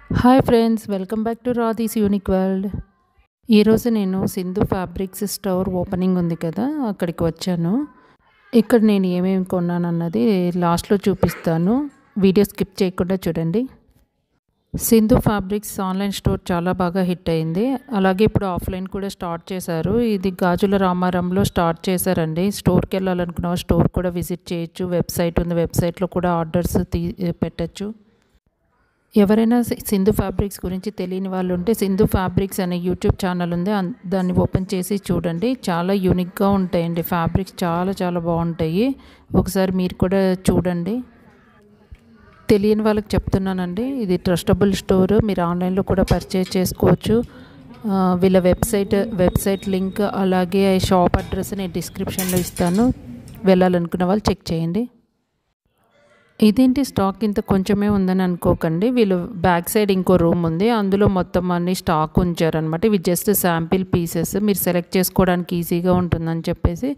Hi friends, welcome back to Radhi's unique world. ఈరోజు నేను Sindhu fabrics store opening ఉంది కదా, అక్కడికి వచ్చాను. ఇక్కడ నేను ఏమేమి కొన్నానన్నది లాస్ట్లో చూపిస్తాను. వీడియో స్కిప్ చేయకుండా చూడండి. సింధు ఫ్యాబ్రిక్స్ ఆన్లైన్ స్టోర్ చాలా బాగా హిట్ అయింది. అలాగే ఇప్పుడు ఆఫ్లైన్ కూడా స్టార్ట్ చేశారు. ఇది గాజుల రామారంలో స్టార్ట్ చేశారండి. స్టోర్కి వెళ్ళాలనుకున్న స్టోర్ కూడా విజిట్ చేయొచ్చు. వెబ్సైట్ ఉంది, వెబ్సైట్లో కూడా ఆర్డర్స్ పెట్టచ్చు. ఎవరైనా సింధు ఫ్యాబ్రిక్స్ గురించి తెలియని వాళ్ళు ఉంటే సింధు ఫ్యాబ్రిక్స్ అనే యూట్యూబ్ ఛానల్ ఉంది, దాన్ని ఓపెన్ చేసి చూడండి. చాలా యూనిక్గా ఉంటాయండి ఫ్యాబ్రిక్స్, చాలా చాలా బాగుంటాయి. ఒకసారి మీరు కూడా చూడండి. తెలియని వాళ్ళకి చెప్తున్నానండి, ఇది ట్రస్టబుల్ స్టోర్. మీరు ఆన్లైన్లో కూడా పర్చేజ్ చేసుకోవచ్చు. వీళ్ళ వెబ్సైట్ లింక్ అలాగే షాప్ అడ్రస్ నేను డిస్క్రిప్షన్లో ఇస్తాను. వెళ్ళాలనుకున్న వాళ్ళు చెక్ చేయండి. ఇదేంటి స్టాక్ ఇంత కొంచెమే ఉందని అనుకోకండి. వీళ్ళు బ్యాక్ సైడ్ ఇంకో రూమ్ ఉంది, అందులో మొత్తం అన్ని స్టాక్ ఉంచారనమాట. ఇవి జస్ట్ శాంపిల్ పీసెస్, మీరు సెలెక్ట్ చేసుకోవడానికి ఈజీగా ఉంటుందని చెప్పేసి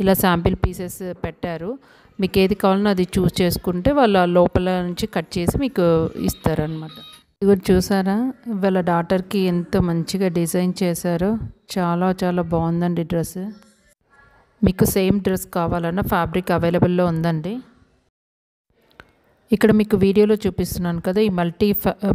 ఇలా శాంపిల్ పీసెస్ పెట్టారు. మీకు ఏది కావాలన్నా అది చూస్ చేసుకుంటే వాళ్ళు లోపల నుంచి కట్ చేసి మీకు ఇస్తారనమాట. ఇది చూసారా, వాళ్ళ డాటర్కి ఎంత మంచిగా డిజైన్ చేశారో, చాలా చాలా బాగుందండి డ్రెస్. మీకు సేమ్ డ్రెస్ కావాలన్నా ఫ్యాబ్రిక్ అవైలబుల్లో ఉందండి. ఇక్కడ మీకు వీడియోలో చూపిస్తున్నాను కదా, ఈ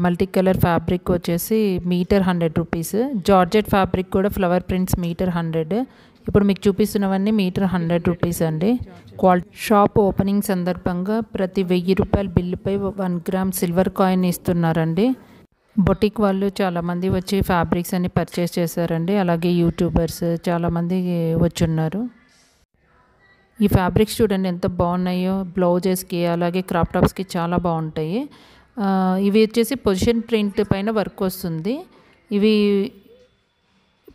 మల్టీ కలర్ ఫ్యాబ్రిక్ వచ్చేసి మీటర్ 100 రూపీస్. జార్జెట్ ఫ్యాబ్రిక్ కూడా ఫ్లవర్ ప్రింట్స్ మీటర్ 100. ఇప్పుడు మీకు చూపిస్తున్నవన్నీ మీటర్ 100 రూపీస్ అండి. షాప్ ఓపెనింగ్ సందర్భంగా ప్రతి 1000 రూపాయల బిల్లుపై 1 గ్రామ్ సిల్వర్ కాయిన్ ఇస్తున్నారండి. బొటిక్ వాళ్ళు చాలామంది వచ్చి ఫ్యాబ్రిక్స్ అన్ని పర్చేస్ చేశారండి. అలాగే యూట్యూబర్స్ చాలామంది వచ్చున్నారు. ఈ ఫ్యాబ్రిక్స్ చూడండి ఎంత బాగున్నాయో. బ్లౌజెస్కి అలాగే క్రాప్ టాప్స్కి చాలా బాగుంటాయి. ఇవి వచ్చేసి పొజిషన్ ప్రింట్ పైన వర్క్ వస్తుంది. ఇవి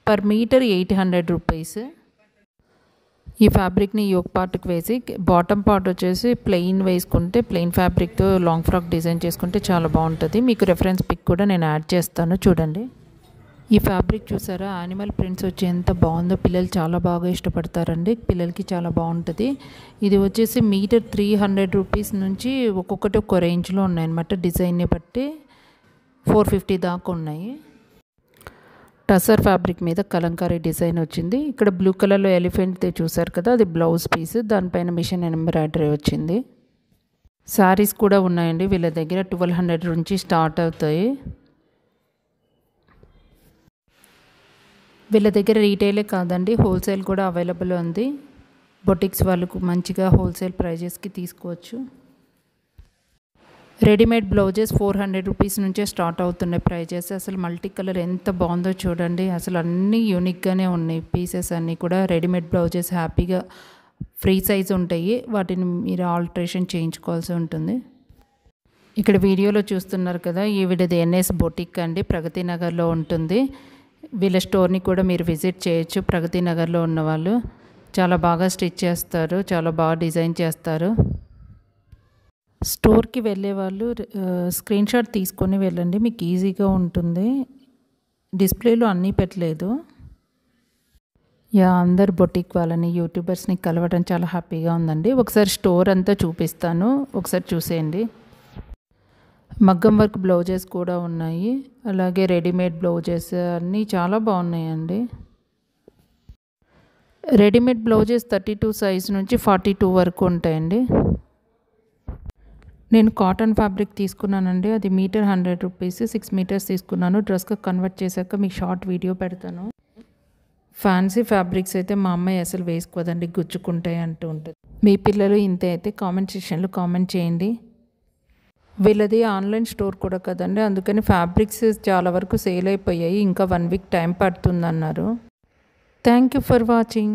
పర్ మీటర్ 800 రూపీస్. ఈ ఫ్యాబ్రిక్ని యోక్ పార్ట్కి వేసి బాటమ్ పార్ట్ వచ్చేసి ప్లెయిన్ వేసుకుంటే, ప్లెయిన్ ఫ్యాబ్రిక్తో లాంగ్ ఫ్రాక్ డిజైన్ చేసుకుంటే చాలా బాగుంటుంది. మీకు రెఫరెన్స్ పిక్ కూడా నేను యాడ్ చేస్తాను, చూడండి. ఈ ఫ్యాబ్రిక్ చూసారా, యానిమల్ ప్రింట్స్ వచ్చి ఎంత బాగుందో. పిల్లలు చాలా బాగా ఇష్టపడతారండి, పిల్లలకి చాలా బాగుంటుంది. ఇది వచ్చేసి మీటర్ 300 రూపీస్ నుంచి ఒక్కొక్కటి ఒక్కో రేంజ్లో ఉన్నాయన్నమాట. డిజైన్ని బట్టి 450 దాకా ఉన్నాయి. టసర్ ఫ్యాబ్రిక్ మీద కలంకారీ డిజైన్ వచ్చింది. ఇక్కడ బ్లూ కలర్లో ఎలిఫెంట్ చూసారు కదా, అది బ్లౌజ్ పీస్, దానిపైన మిషన్ ఎంబ్రాయిడరీ వచ్చింది. శారీస్ కూడా ఉన్నాయండి వీళ్ళ దగ్గర. 1200 నుంచి స్టార్ట్ అవుతాయి. వీళ్ళ దగ్గర రీటైలే కాదండి, హోల్సేల్ కూడా అవైలబుల్ ఉంది. బొటిక్స్ వాళ్ళకు మంచిగా హోల్సేల్ ప్రైజెస్కి తీసుకోవచ్చు. రెడీమేడ్ బ్లౌజెస్ 400 రూపీస్ నుంచే స్టార్ట్ అవుతున్నాయి ప్రైజెస్. అసలు మల్టీ కలర్ ఎంత బాగుందో చూడండి. అసలు అన్నీ యూనిక్గానే ఉన్నాయి పీసెస్ అన్నీ కూడా. రెడీమేడ్ బ్లౌజెస్ హ్యాపీగా ఫ్రీ సైజ్ ఉంటాయి, వాటిని మీరు ఆల్టరేషన్ చేయించుకోవాల్సి ఉంటుంది. ఇక్కడ వీడియోలో చూస్తున్నారు కదా, ఈవిడది ఎన్ఎస్ బొటిక్ అండి, ప్రగతి నగర్లో ఉంటుంది. వీళ్ళ స్టోర్ని కూడా మీరు విజిట్ చేయొచ్చు. ప్రగతి నగర్లో ఉన్నవాళ్ళు చాలా బాగా స్టిచ్ చేస్తారు, చాలా బాగా డిజైన్ చేస్తారు. స్టోర్కి వెళ్ళే వాళ్ళు స్క్రీన్ షాట్ తీసుకొని వెళ్ళండి, మీకు ఈజీగా ఉంటుంది. డిస్ప్లేలో అన్నీ పెట్టలేదు. అందరు బొటిక్ వాళ్ళని యూట్యూబర్స్ని కలవడం చాలా హ్యాపీగా ఉందండి. ఒకసారి స్టోర్ అంతా చూపిస్తాను, ఒకసారి చూసేయండి. మగ్గం వర్క్ బ్లౌజెస్ కూడా ఉన్నాయి, అలాగే రెడీమేడ్ బ్లౌజెస్ అన్నీ చాలా బాగున్నాయండి. రెడీమేడ్ బ్లౌజెస్ 32 సైజ్ నుంచి 42 వరకు ఉంటాయండి. నేను కాటన్ ఫ్యాబ్రిక్ తీసుకున్నానండి, అది మీటర్ 100 రూపీస్. 6 మీటర్స్ తీసుకున్నాను. డ్రెస్గా కన్వర్ట్ చేశాక మీకు షార్ట్ వీడియో పెడతాను. ఫ్యాన్సీ ఫ్యాబ్రిక్స్ అయితే మా అమ్మాయి అసలు వేసుకోదండి, గుచ్చుకుంటాయి అంటూ ఉంటుంది. మీ పిల్లలు ఇంతే అయితే కామెంట్ సెక్షన్లో కామెంట్ చేయండి. వీళ్ళది ఆన్లైన్ స్టోర్ కూడా కదండి, అందుకని ఫ్యాబ్రిక్స్ చాలా వరకు సేల్ అయిపోయాయి. ఇంకా 1 వీక్ టైం పడుతుందన్నారు. Thank you for watching.